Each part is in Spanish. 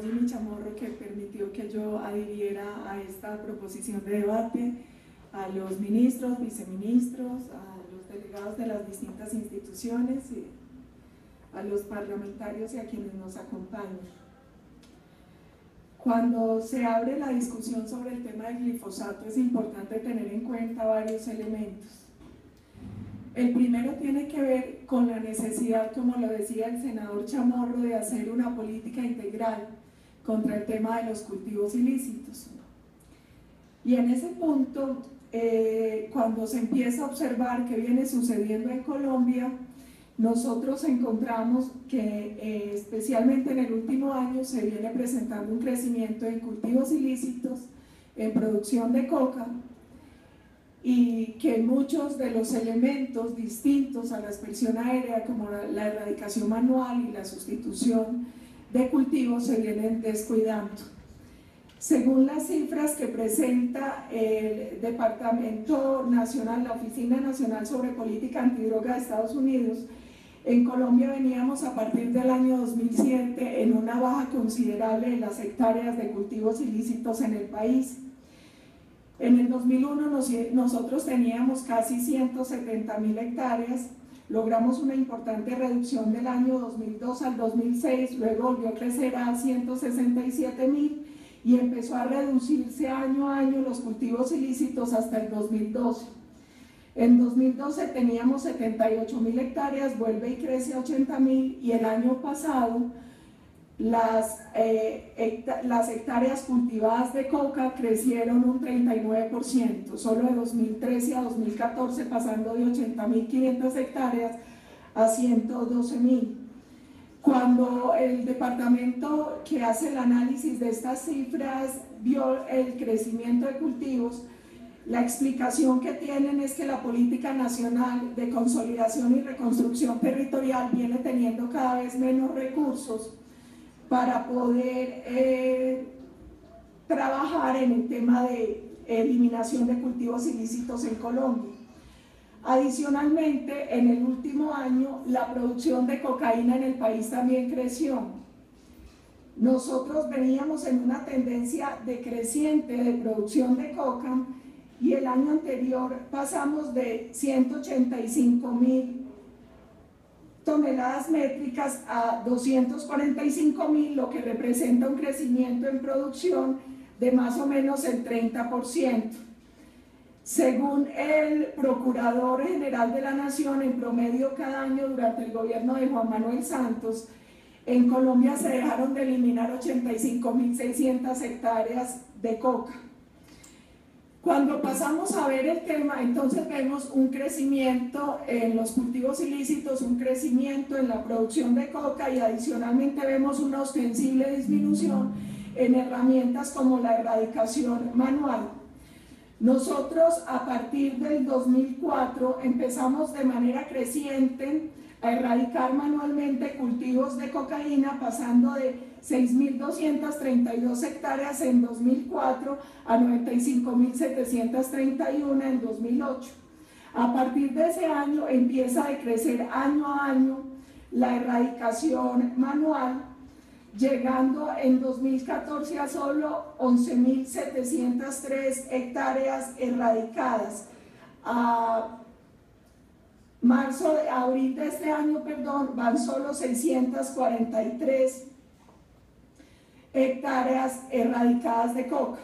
Jimmy Chamorro, que permitió que yo adhiriera a esta proposición de debate, a los ministros, viceministros, a los delegados de las distintas instituciones y a los parlamentarios y a quienes nos acompañan. Cuando se abre la discusión sobre el tema del glifosato es importante tener en cuenta varios elementos. El primero tiene que ver con la necesidad, como lo decía el senador Chamorro, de hacer una política integral contra el tema de los cultivos ilícitos. Y en ese punto, cuando se empieza a observar qué viene sucediendo en Colombia, nosotros encontramos que especialmente en el último año se viene presentando un crecimiento en cultivos ilícitos, en producción de coca, y que muchos de los elementos distintos a la aspersión aérea, como la erradicación manual y la sustitución de cultivos, se vienen descuidando. Según las cifras que presenta el Departamento Nacional, la Oficina Nacional sobre Política Antidroga de Estados Unidos, en Colombia veníamos a partir del año 2007 en una baja considerable de las hectáreas de cultivos ilícitos en el país. En el 2001 nosotros teníamos casi 170.000 hectáreas, logramos una importante reducción del año 2002 al 2006, luego volvió a crecer a 167.000 y empezó a reducirse año a año los cultivos ilícitos hasta el 2012. En 2012 teníamos 78.000 hectáreas, vuelve y crece a 80.000 y el año pasado las hectáreas cultivadas de coca crecieron un 39%, solo de 2013 a 2014 pasando de 80.500 hectáreas a 112.000. Cuando el departamento que hace el análisis de estas cifras vio el crecimiento de cultivos, la explicación que tienen es que la política nacional de consolidación y reconstrucción territorial viene teniendo cada vez menos recursos para poder trabajar en el tema de eliminación de cultivos ilícitos en Colombia. Adicionalmente, en el último año, la producción de cocaína en el país también creció. Nosotros veníamos en una tendencia decreciente de producción de coca y el año anterior pasamos de 185.000 toneladas métricas a 245.000, lo que representa un crecimiento en producción de más o menos el 30%. Según el Procurador General de la Nación, en promedio cada año durante el gobierno de Juan Manuel Santos, en Colombia se dejaron de eliminar 85.600 hectáreas de coca. Cuando pasamos a ver el tema, entonces vemos un crecimiento en los cultivos ilícitos, un crecimiento en la producción de coca y adicionalmente vemos una ostensible disminución en herramientas como la erradicación manual. Nosotros a partir del 2004 empezamos de manera creciente a erradicar manualmente cultivos de cocaína, pasando de 6.232 hectáreas en 2004 a 95.731 en 2008. A partir de ese año empieza a decrecer año a año la erradicación manual, llegando en 2014 a solo 11.703 hectáreas erradicadas. A abril de este año, van solo 643 hectáreas erradicadas de coca.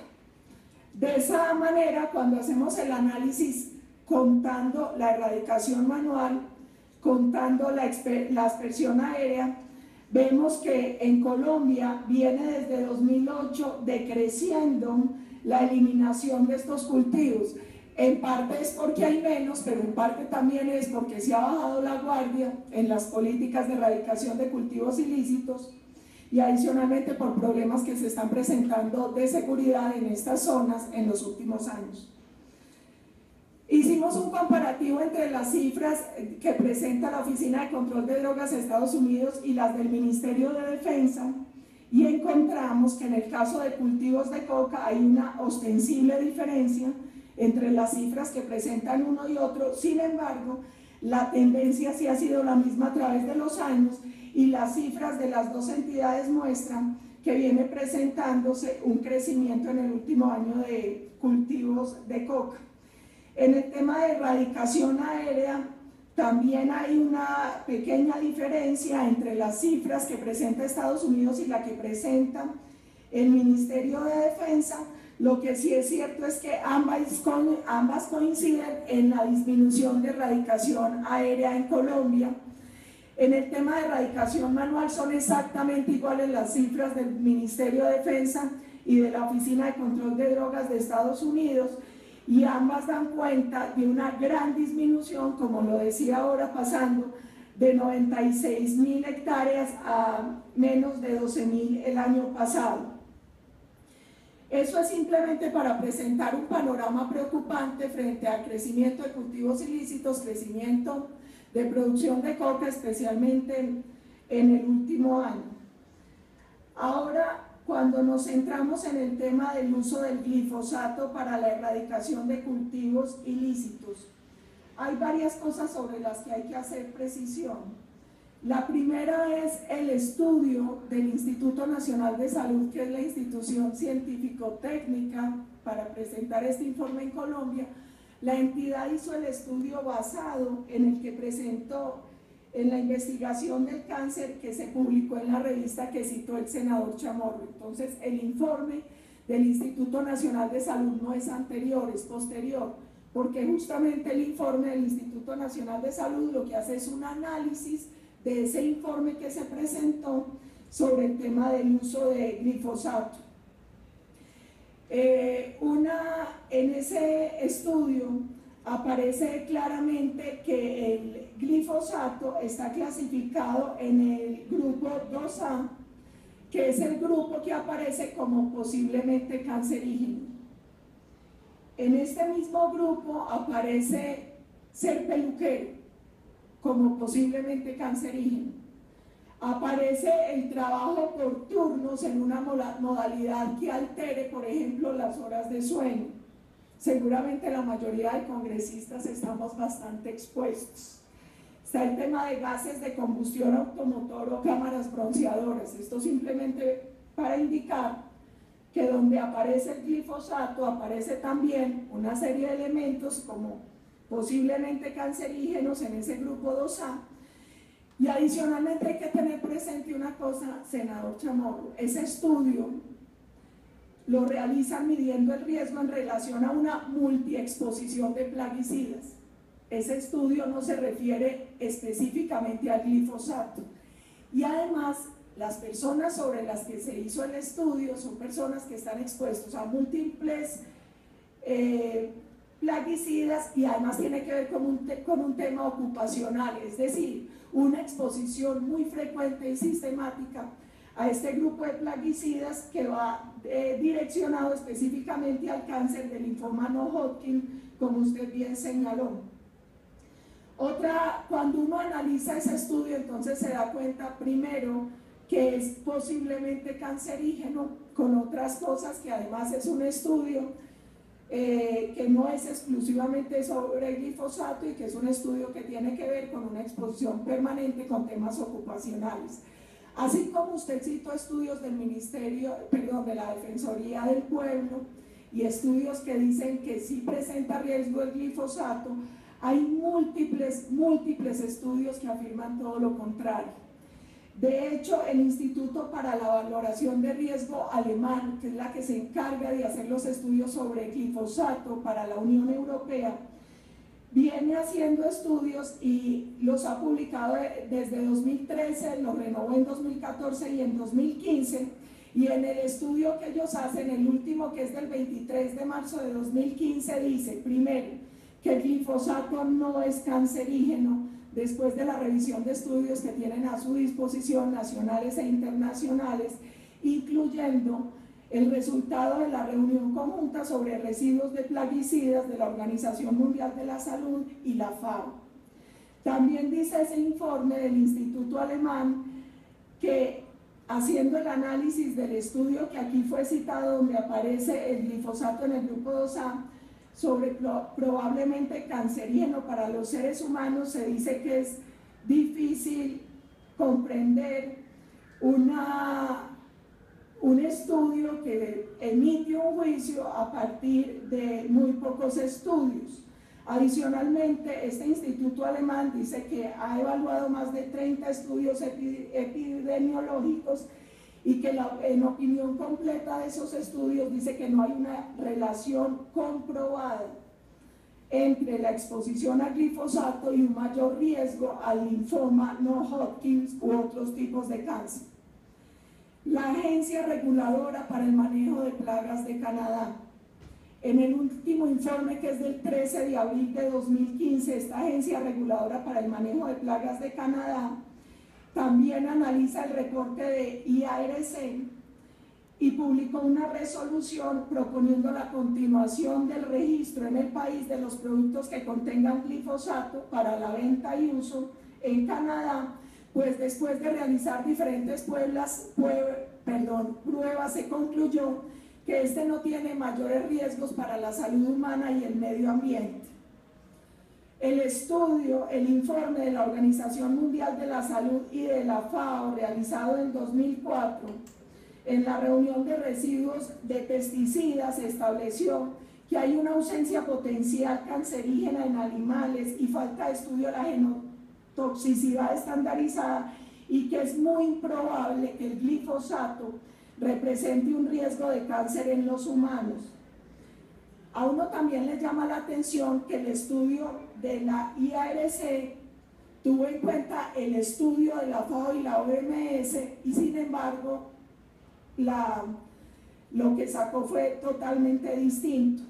De esa manera, cuando hacemos el análisis contando la erradicación manual, contando la aspersión aérea, vemos que en Colombia viene desde 2008 decreciendo la eliminación de estos cultivos. En parte es porque hay menos, pero en parte también es porque se ha bajado la guardia en las políticas de erradicación de cultivos ilícitos y adicionalmente por problemas que se están presentando de seguridad en estas zonas en los últimos años. Hicimos un comparativo entre las cifras que presenta la Oficina de Control de Drogas de Estados Unidos y las del Ministerio de Defensa y encontramos que en el caso de cultivos de coca hay una ostensible diferencia entre las cifras que presentan uno y otro. Sin embargo, la tendencia sí ha sido la misma a través de los años y las cifras de las dos entidades muestran que viene presentándose un crecimiento en el último año de cultivos de coca. En el tema de erradicación aérea, también hay una pequeña diferencia entre las cifras que presenta Estados Unidos y la que presenta el Ministerio de Defensa. Lo que sí es cierto es que ambas coinciden en la disminución de erradicación aérea en Colombia. En el tema de erradicación manual son exactamente iguales las cifras del Ministerio de Defensa y de la Oficina de Control de Drogas de Estados Unidos, y ambas dan cuenta de una gran disminución, como lo decía ahora, pasando de 96.000 hectáreas a menos de 12.000 el año pasado. Eso es simplemente para presentar un panorama preocupante frente al crecimiento de cultivos ilícitos, crecimiento de producción de coca, especialmente en el último año. Ahora, cuando nos centramos en el tema del uso del glifosato para la erradicación de cultivos ilícitos, hay varias cosas sobre las que hay que hacer precisión. La primera es el estudio del Instituto Nacional de Salud, que es la institución científico-técnica para presentar este informe en Colombia. La entidad hizo el estudio basado en el que presentó en la investigación del cáncer que se publicó en la revista que citó el senador Chamorro. Entonces, el informe del Instituto Nacional de Salud no es anterior, es posterior, porque justamente el informe del Instituto Nacional de Salud lo que hace es un análisis de ese informe que se presentó sobre el tema del uso de glifosato. En ese estudio aparece claramente que el glifosato está clasificado en el grupo 2A, que es el grupo que aparece como posiblemente cancerígeno. En este mismo grupo aparece ser peluquero como posiblemente cancerígeno. Aparece el trabajo por turnos en una modalidad que altere, por ejemplo, las horas de sueño. Seguramente la mayoría de congresistas estamos bastante expuestos. Está el tema de gases de combustión automotor o cámaras bronceadoras. Esto simplemente para indicar que donde aparece el glifosato aparece también una serie de elementos como posiblemente cancerígenos en ese grupo 2A. Y adicionalmente hay que tener presente una cosa, senador Chamorro, ese estudio lo realizan midiendo el riesgo en relación a una multiexposición de plaguicidas. Ese estudio no se refiere específicamente al glifosato. Y además, las personas sobre las que se hizo el estudio son personas que están expuestos a múltiples plaguicidas, y además tiene que ver con un tema ocupacional, es decir, una exposición muy frecuente y sistemática a este grupo de plaguicidas que va direccionado específicamente al cáncer de linfoma no Hodgkin, como usted bien señaló. Cuando uno analiza ese estudio, entonces se da cuenta primero que es posiblemente cancerígeno, con otras cosas, que además es un estudio que no es exclusivamente sobre glifosato y que es un estudio que tiene que ver con una exposición permanente con temas ocupacionales. Así como usted citó estudios del de la Defensoría del Pueblo y estudios que dicen que sí presenta riesgo el glifosato, hay múltiples estudios que afirman todo lo contrario. De hecho, el Instituto para la Valoración de Riesgo alemán, que es la que se encarga de hacer los estudios sobre glifosato para la Unión Europea, viene haciendo estudios y los ha publicado desde 2013, los renovó en 2014 y en 2015, y en el estudio que ellos hacen, el último, que es del 23 de marzo de 2015, dice, primero, que el glifosato no es cancerígeno, después de la revisión de estudios que tienen a su disposición, nacionales e internacionales, incluyendo el resultado de la reunión conjunta sobre residuos de plaguicidas de la Organización Mundial de la Salud y la FAO. También dice ese informe del Instituto Alemán que, haciendo el análisis del estudio que aquí fue citado, donde aparece el glifosato en el grupo 2A, sobre probablemente cancerígeno para los seres humanos, se dice que es difícil comprender un estudio que emite un juicio a partir de muy pocos estudios. Adicionalmente, este instituto alemán dice que ha evaluado más de 30 estudios epidemiológicos y que en opinión completa de esos estudios dice que no hay una relación comprobada entre la exposición al glifosato y un mayor riesgo al linfoma no Hodgkin u otros tipos de cáncer. La Agencia Reguladora para el Manejo de Plagas de Canadá, en el último informe, que es del 13 de abril de 2015, esta Agencia Reguladora para el Manejo de Plagas de Canadá también analiza el reporte de IARC y publicó una resolución proponiendo la continuación del registro en el país de los productos que contengan glifosato para la venta y uso en Canadá, pues después de realizar diferentes pruebas se concluyó que este no tiene mayores riesgos para la salud humana y el medio ambiente. El informe de la Organización Mundial de la Salud y de la FAO, realizado en 2004, en la reunión de residuos de pesticidas, estableció que hay una ausencia potencial cancerígena en animales y falta de estudio de la genotoxicidad estandarizada, y que es muy improbable que el glifosato represente un riesgo de cáncer en los humanos. A uno también le llama la atención que el estudio de la IARC tuvo en cuenta el estudio de la FAO y la OMS, y sin embargo lo que sacó fue totalmente distinto.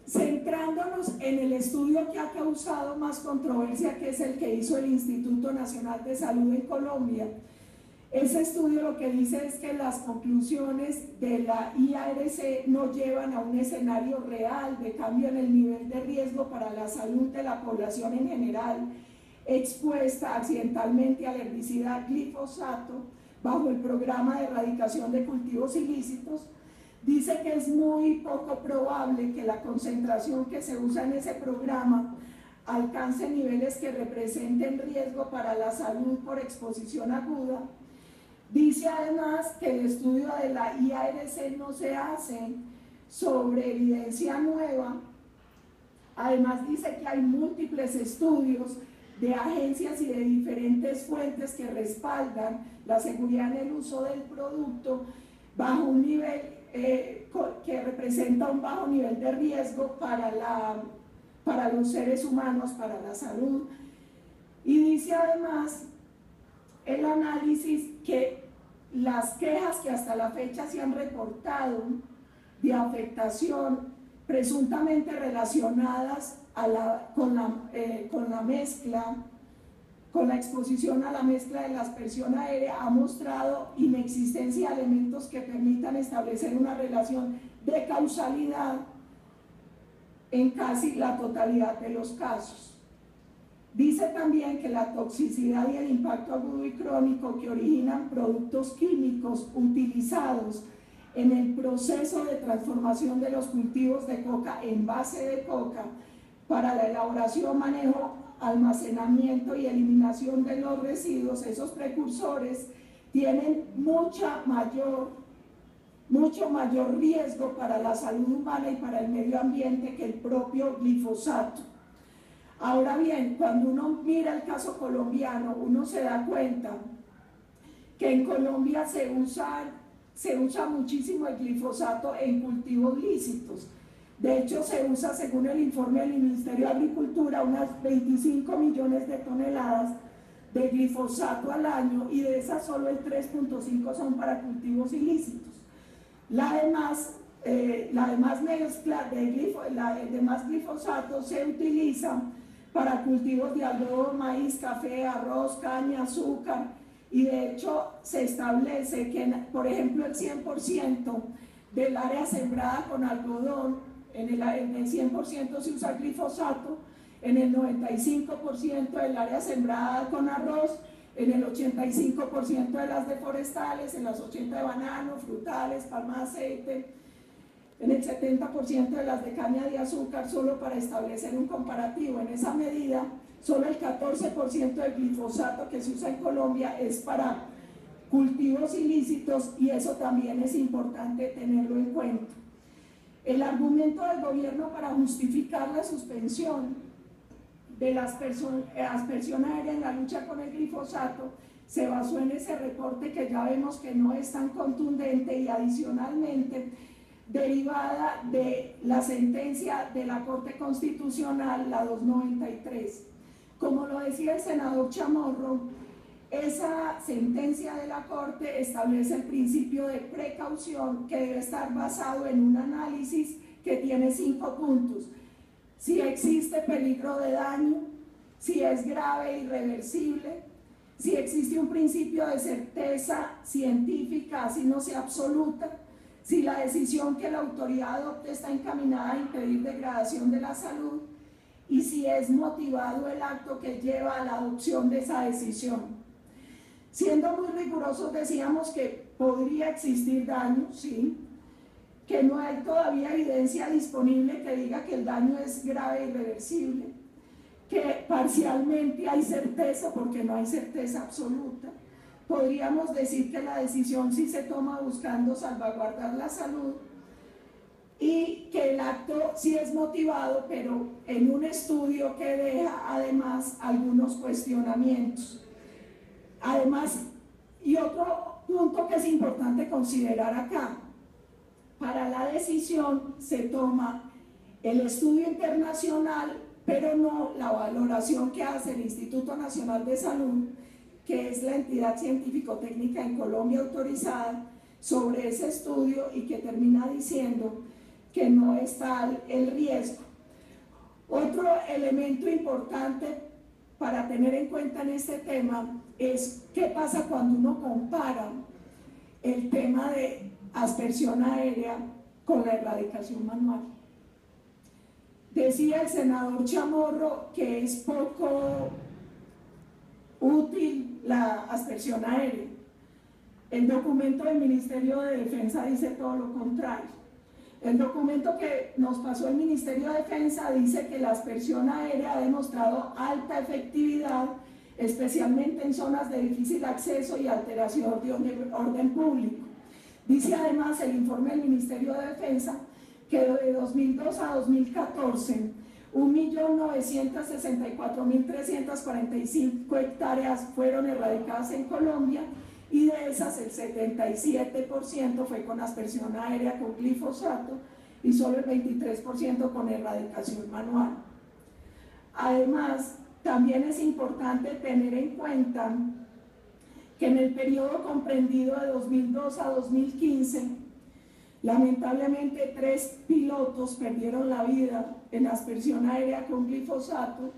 Centrándonos en el estudio que ha causado más controversia, que es el que hizo el Instituto Nacional de Salud en Colombia, ese estudio lo que dice es que las conclusiones de la IARC no llevan a un escenario real de cambio en el nivel de riesgo para la salud de la población en general expuesta accidentalmente al herbicida glifosato bajo el programa de erradicación de cultivos ilícitos. Dice que es muy poco probable que la concentración que se usa en ese programa alcance niveles que representen riesgo para la salud por exposición aguda. Dice además que el estudio de la IARC no se hace sobre evidencia nueva. Además dice que hay múltiples estudios de agencias y de diferentes fuentes que respaldan la seguridad en el uso del producto bajo un nivel que representa un bajo nivel de riesgo para los seres humanos, para la salud. Y dice además el análisis que las quejas que hasta la fecha se han reportado de afectación presuntamente relacionadas con la mezcla, con la exposición a la mezcla de la aspersión aérea, ha mostrado inexistencia de elementos que permitan establecer una relación de causalidad en casi la totalidad de los casos. Dice también que la toxicidad y el impacto agudo y crónico que originan productos químicos utilizados en el proceso de transformación de los cultivos de coca en base de coca para la elaboración, manejo, almacenamiento y eliminación de los residuos, esos precursores tienen mucho mayor riesgo para la salud humana y para el medio ambiente que el propio glifosato. Ahora bien, cuando uno mira el caso colombiano, uno se da cuenta que en Colombia se usa muchísimo el glifosato en cultivos lícitos. De hecho, se usa, según el informe del Ministerio de Agricultura, unas 25 millones de toneladas de glifosato al año, y de esas solo el 3.5 son para cultivos ilícitos. El demás glifosato se utiliza para cultivos de algodón, maíz, café, arroz, caña, azúcar, y de hecho se establece que, por ejemplo, el 100% del área sembrada con algodón, en el 100% se usa glifosato, en el 95% del área sembrada con arroz, en el 85% de las de forestales, en las 80% de banano, frutales, palma de aceite, en el 70% de las de caña de azúcar, solo para establecer un comparativo. En esa medida, solo el 14% del glifosato que se usa en Colombia es para cultivos ilícitos, y eso también es importante tenerlo en cuenta. El argumento del gobierno para justificar la suspensión de la aspersión aérea en la lucha con el glifosato se basó en ese reporte que ya vemos que no es tan contundente, y adicionalmente derivada de la sentencia de la Corte Constitucional, la 293. Como lo decía el senador Chamorro, esa sentencia de la Corte establece el principio de precaución que debe estar basado en un análisis que tiene 5 puntos. Si existe peligro de daño, si es grave e irreversible, si existe un principio de certeza científica, así no sea absoluta, si la decisión que la autoridad adopte está encaminada a impedir degradación de la salud, y si es motivado el acto que lleva a la adopción de esa decisión. Siendo muy rigurosos, decíamos que podría existir daño, sí, que no hay todavía evidencia disponible que diga que el daño es grave e irreversible, que parcialmente hay certeza porque no hay certeza absoluta. Podríamos decir que la decisión sí se toma buscando salvaguardar la salud, y que el acto sí es motivado, pero en un estudio que deja además algunos cuestionamientos. Además, y otro punto que es importante considerar acá, para la decisión se toma el estudio internacional, pero no la valoración que hace el Instituto Nacional de Salud, que es la entidad científico-técnica en Colombia autorizada sobre ese estudio, y que termina diciendo que no es tal el riesgo. Otro elemento importante para tener en cuenta en este tema es qué pasa cuando uno compara el tema de aspersión aérea con la erradicación manual. Decía el senador Chamorro que es poco útil la aspersión aérea. El documento del Ministerio de Defensa dice todo lo contrario. El documento que nos pasó el Ministerio de Defensa dice que la aspersión aérea ha demostrado alta efectividad, especialmente en zonas de difícil acceso y alteración de orden público. Dice además el informe del Ministerio de Defensa que de 2002 a 2014, 1.964.345 hectáreas fueron erradicadas en Colombia, y de esas el 77% fue con aspersión aérea con glifosato y solo el 23% con erradicación manual. Además, también es importante tener en cuenta que en el periodo comprendido de 2002 a 2015, lamentablemente 3 pilotos perdieron la vida en aspersión aérea con glifosato,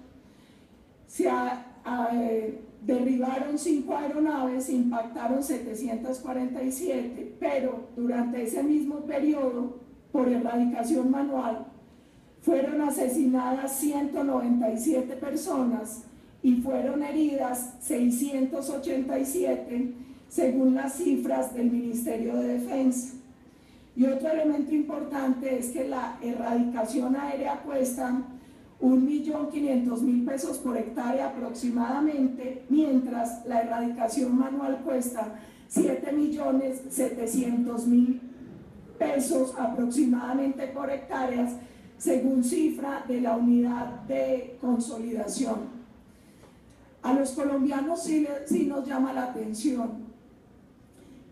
derribaron 5 aeronaves, impactaron 747, pero durante ese mismo periodo, por erradicación manual, fueron asesinadas 197 personas y fueron heridas 687, según las cifras del Ministerio de Defensa. Y otro elemento importante es que la erradicación aérea cuesta 1.500.000 pesos por hectárea aproximadamente, mientras la erradicación manual cuesta 7.700.000 pesos aproximadamente por hectáreas, según cifra de la unidad de consolidación. A los colombianos sí nos llama la atención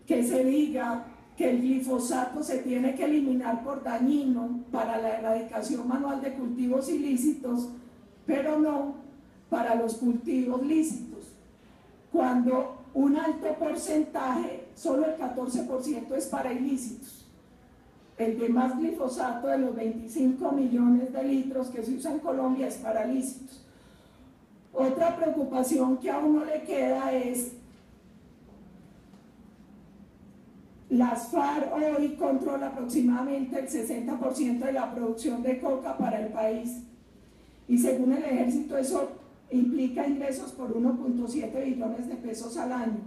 que se diga que el glifosato se tiene que eliminar por dañino para la erradicación manual de cultivos ilícitos, pero no para los cultivos lícitos, cuando un alto porcentaje, solo el 14% es para ilícitos. El demás glifosato, de los 25 millones de litros que se usa en Colombia, es para lícitos. Otra preocupación que a uno le queda es: las FARC hoy controla aproximadamente el 60% de la producción de coca para el país, y según el ejército eso implica ingresos por 1.7 billones de pesos al año,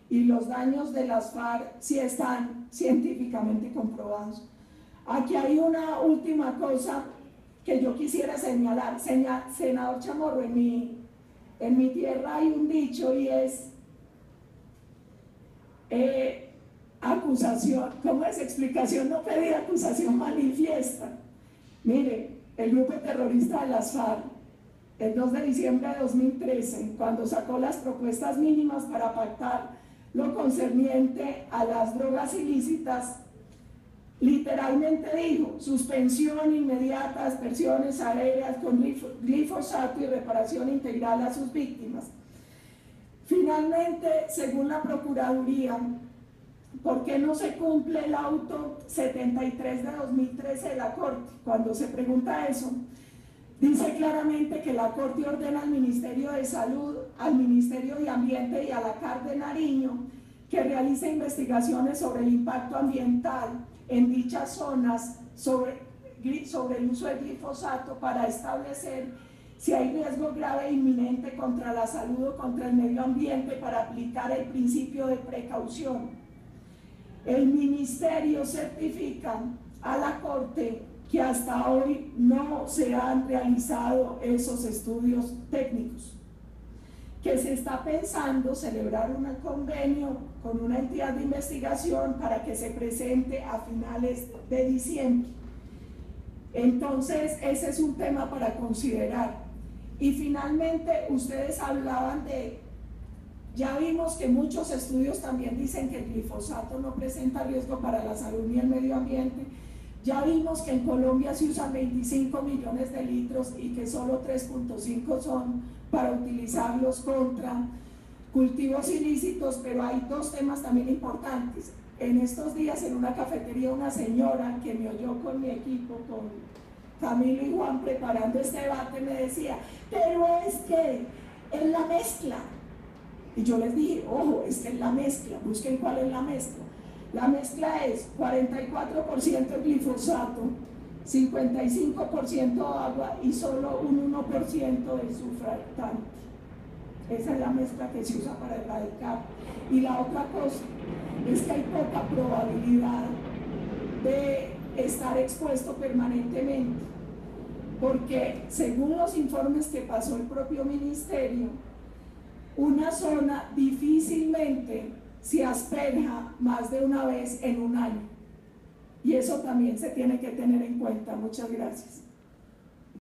y los daños de las FARC sí están científicamente comprobados. Aquí hay una última cosa que yo quisiera señalar, senador Chamorro. En mi tierra hay un dicho, y es: acusación, ¿cómo es? Explicación no pedida, acusación manifiesta. Mire, el grupo terrorista de las FARC, el 2 de diciembre de 2013, cuando sacó las propuestas mínimas para pactar lo concerniente a las drogas ilícitas, literalmente dijo: suspensión inmediata, aspersiones aéreas con glifosato y reparación integral a sus víctimas. Finalmente, según la Procuraduría, ¿por qué no se cumple el auto 73 de 2013 de la Corte? Cuando se pregunta eso, dice claramente que la Corte ordena al Ministerio de Salud, al Ministerio de Ambiente y a la CAR de Nariño que realice investigaciones sobre el impacto ambiental en dichas zonas sobre el uso de glifosato para establecer si hay riesgo grave e inminente contra la salud o contra el medio ambiente para aplicar el principio de precaución. El Ministerio certifica a la Corte que hasta hoy no se han realizado esos estudios técnicos, que se está pensando celebrar un convenio con una entidad de investigación para que se presente a finales de diciembre. Entonces, ese es un tema para considerar. Y finalmente, ustedes hablaban de, ya vimos que muchos estudios también dicen que el glifosato no presenta riesgo para la salud ni el medio ambiente. Ya vimos que en Colombia se usan 25 millones de litros y que solo 3.5 son para utilizarlos contra cultivos ilícitos, pero hay dos temas también importantes. En estos días en una cafetería una señora que me oyó con mi equipo, con Camilo y Juan preparando este debate, me decía: pero es que en la mezcla, y yo les dije: ojo, es que en la mezcla, busquen cuál es la mezcla. La mezcla es 44% glifosato, 55% agua y solo un 1% de surfactante. Esa es la mezcla que se usa para erradicar. Y la otra cosa es que hay poca probabilidad de estar expuesto permanentemente, porque según los informes que pasó el propio ministerio, una zona difícilmente se asperja más de una vez en un año, y eso también se tiene que tener en cuenta. Muchas gracias.